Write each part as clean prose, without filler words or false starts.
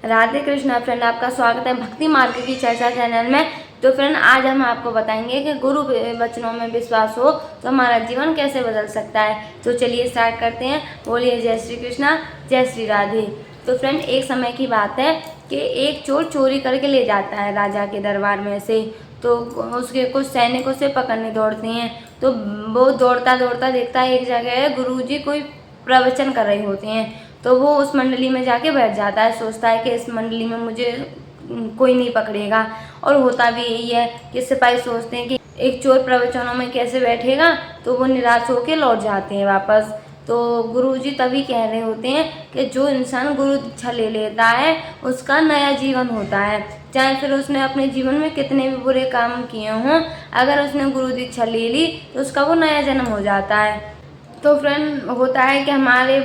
Radhe Krishna friend, आपका स्वागत है भक्ति मार्ग की चर्चा चैनल में। तो फ्रेंड, आज हम आपको बताएंगे कि गुरु वचनों में विश्वास हो तो हमारा जीवन कैसे बदल सकता है। तो चलिए स्टार्ट करते हैं। बोलिए जय श्री कृष्णा, जय श्री राधे। तो फ्रेंड, एक समय की बात है कि एक चोर चोरी करके ले जाता है राजा के दरबार में से। तो उसके कुछ सैनिक उसे पकड़ने दौड़ते हैं। तो वो दौड़ता दौड़ता देखता है एक जगह गुरुजी कोई प्रवचन कर रहे होते हैं। तो वो उस मंडली में जाके बैठ जाता है, सोचता है कि इस मंडली में मुझे कोई नहीं पकड़ेगा। और होता भी यही है कि सिपाही सोचते हैं कि एक चोर प्रवचनों में कैसे बैठेगा, तो वो निराश होकर लौट जाते हैं वापस। तो गुरुजी तभी कह रहे होते हैं कि जो इंसान गुरु दीक्षा ले लेता है उसका नया जीवन होता है। चाहे फिर उसने अपने जीवन में कितने भी बुरे काम किए हों, अगर उसने गुरु दीक्षा ले ली तो उसका वो नया जन्म हो जाता है। तो फ्रेंड, होता है कि हमारे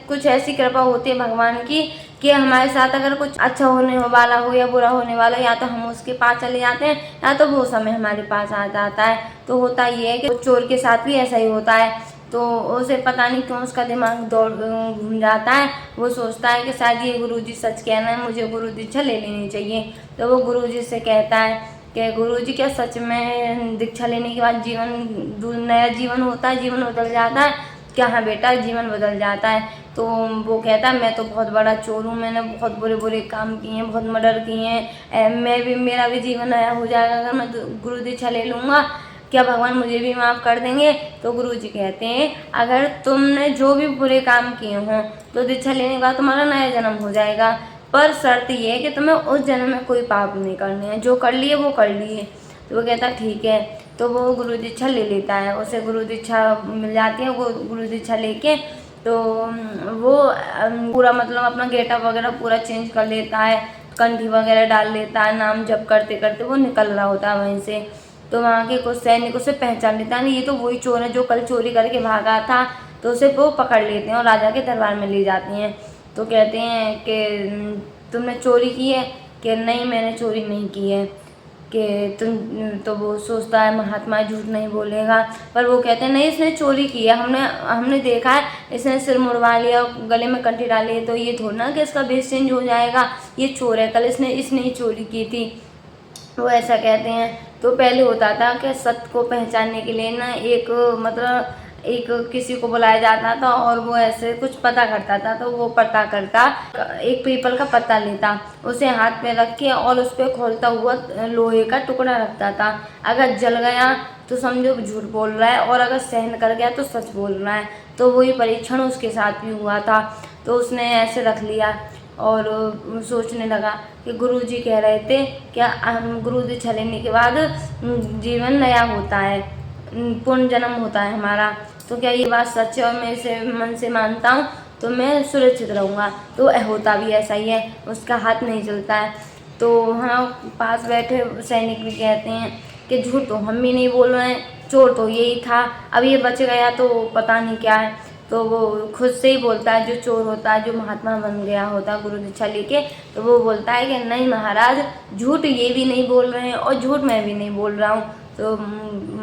कुछ ऐसी कृपा होती है भगवान की कि हमारे साथ अगर कुछ अच्छा होने वाला हो या बुरा होने वाला हो, या तो हम उसके पास चले जाते हैं या तो वो समय हमारे पास आ जाता है। तो होता ये है कि चोर के साथ भी ऐसा ही होता है। तो उसे पता नहीं क्यों उसका दिमाग दौड़ घूम जाता है। वो सोचता है कि शायद ये गुरुजी सच कहना है, मुझे गुरु दीक्षा ले लेनी चाहिए। तो वो गुरुजी से कहता है कि गुरुजी, क्या सच में दीक्षा लेने के बाद नया जीवन होता है, जीवन बदल जाता है? क्या हाँ बेटा, जीवन बदल जाता है। तो वो कहता है मैं तो बहुत बड़ा चोर हूँ, मैंने बहुत बुरे बुरे काम किए हैं, बहुत मर्डर किए हैं, मेरा भी जीवन नया हो जाएगा अगर मैं गुरु दीक्षा ले लूँगा। क्या भगवान मुझे भी माफ़ कर देंगे? तो गुरुजी कहते हैं अगर तुमने जो भी बुरे काम किए हों तो दीक्षा लेने के बाद तुम्हारा नया जन्म हो जाएगा, पर शर्त ये है कि तुम्हें उस जन्म में कोई पाप नहीं करने हैं, जो कर लिए वो कर लिए। तो वो कहता ठीक है। तो वो गुरु दीक्षा ले लेता है, उसे गुरु दीक्षा मिल जाती है। वो गुरु दीक्षा लेके तो वो पूरा मतलब अपना गेटअप वगैरह पूरा चेंज कर लेता है, कंठी वगैरह डाल लेता है, नाम जप करते करते वो निकल रहा होता है वहीं से। तो वहाँ के कुछ सैनिक उसे पहचान लेता है, ये तो वही चोर है जो कल चोरी करके भागा था। तो उसे वो पकड़ लेते हैं और राजा के दरबार में ले जाते हैं। तो कहते हैं कि तुमने चोरी की है? कि नहीं, मैंने चोरी नहीं की है। कि तुम तो वो सोचता है महात्मा झूठ नहीं बोलेगा, पर वो कहते हैं नहीं, इसने चोरी की है, हमने देखा है, इसने सिर मुड़वा लिया, गले में कंठी डाली है, तो ये थोड़ा ना कि इसका बेस चेंज हो जाएगा, ये चोर है, कल इसने ही चोरी की थी। वो ऐसा कहते हैं। तो पहले होता था कि सत्य को पहचानने के लिए ना एक किसी को बुलाया जाता था और वो ऐसे कुछ पता करता था। तो वो पता करता एक पीपल का पत्ता लेता, उसे हाथ में रख के और उस पर खोलता हुआ लोहे का टुकड़ा रखता था। अगर जल गया तो समझो झूठ बोल रहा है, और अगर सहन कर गया तो सच बोल रहा है। तो वही परीक्षण उसके साथ भी हुआ था। तो उसने ऐसे रख लिया और सोचने लगा कि गुरुजी कह रहे थे क्या हम गुरु दीक्षा लेने के बाद जीवन नया होता है, पूर्ण जन्म होता है हमारा। तो क्या ये बात सच है और मैं इसे मन से मानता हूँ तो मैं सुरक्षित रहूँगा। तो होता भी ऐसा ही है, उसका हाथ नहीं चलता है। तो वहाँ पास बैठे सैनिक भी कहते हैं कि झूठ तो हम भी नहीं बोल रहे हैं, चोर तो यही था, अब ये बच गया तो पता नहीं क्या है। तो वो खुद से ही बोलता है, जो चोर होता है, जो महात्मा बन गया होता है गुरु दीक्षा लेके, तो वो बोलता है कि नहीं महाराज, झूठ ये भी नहीं बोल रहे हैं और झूठ मैं भी नहीं बोल रहा हूँ। तो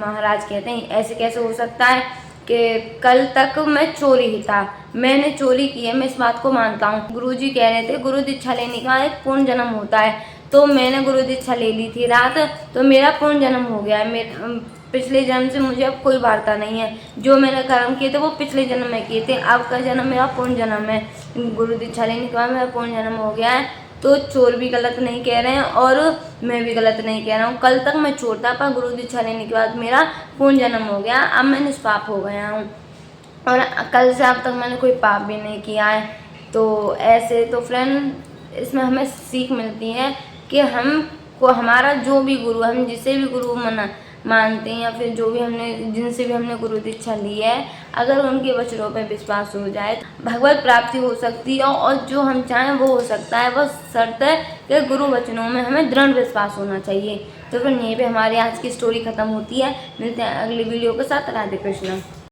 महाराज कहते हैं ऐसे कैसे हो सकता है कि कल तक मैं चोरी ही था, मैंने चोरी की है, मैं इस बात को मानता हूँ। गुरुजी कह रहे थे गुरु दीक्षा लेने का एक पूर्ण जन्म होता है, तो मैंने गुरु दीक्षा ले ली थी रात, तो मेरा पूर्ण जन्म हो गया है। पिछले जन्म से मुझे अब कोई वार्ता नहीं है, जो मैंने कर्म किए थे वो पिछले जन्म में किए थे, अब का जन्म मेरा पूर्ण जन्म है। गुरु दीक्षा लेने के बाद मेरा पूर्ण जन्म हो गया है। तो चोर भी गलत नहीं कह रहे हैं और मैं भी गलत नहीं कह रहा हूँ। कल तक मैं चोर था, पर गुरु दीक्षा लेने के बाद मेरा पूर्ण जन्म हो गया, अब मैं निष्पाप हो गया हूँ और कल से अब तक मैंने कोई पाप भी नहीं किया है। तो ऐसे तो फ्रेंड, इसमें हमें सीख मिलती है कि हमारा जो भी गुरु, हम जिसे भी गुरु मानते हैं या फिर जो भी जिनसे भी हमने गुरु दीक्षा ली है, अगर उनके वचनों पर विश्वास हो जाए भगवत प्राप्ति हो सकती है और जो हम चाहें वो हो सकता है। बस शर्त है कि गुरु वचनों में हमें दृढ़ विश्वास होना चाहिए। तो फिर यहीं पे हमारी आज की स्टोरी खत्म होती है। मिलते हैं अगली वीडियो के साथ। राधे कृष्णा।